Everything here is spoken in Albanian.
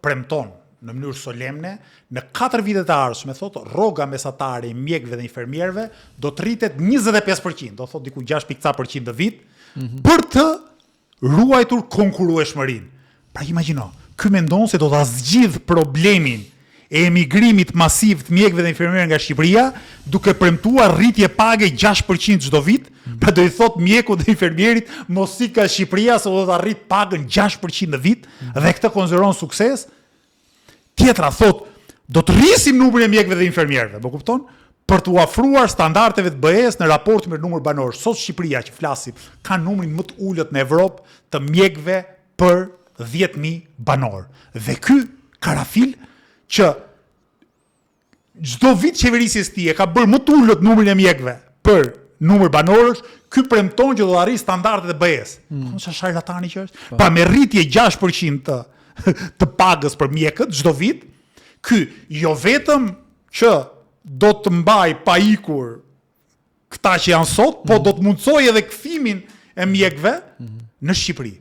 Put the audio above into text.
premton në mënyrë solemne në 4 vitet e ardhshme, thotë, rroga mesatare e mjekëve dhe infermierëve do të rritet 25%, do thotë diku 6.4% në vit, për të ruajtur konkurrueshmërinë. Pra imagjino, ky mendon se do ta zgjidh problemin e emigrimit masiv të mjekëve dhe infermierëve nga Shqipëria, duke premtuar rritje page 6% çdo vit, pra do i thot mjeku dhe infermierit mos si ka Shqipëria se do ta rrit pagën 6% në vit, dhe këtë konsideron sukses. Tjetra thot, do të rrisim numrin e mjekëve dhe infermierëve, më kupton? Për të ofruar standardeve të BE-s në raport me numër banor. Sot Shqipëria që flasim ka numrin më të ulët në Evropë të mjekëve për 10.000 banor. Dhe ky karafil që çdo vit qeverisja e tij e ka bërë më të ulët numrin e mjekëve për numër banorësh, ky premton që do të arrijë standardet e BE-s. Sa sharlatani që është? Pa me rritje 6% të pagës për mjekët çdo vit, ky jo vetëm që do të mbaj pa ikur këta që janë sot, po do të mundsoj edhe kthimin e mjekëve në Shqipëri.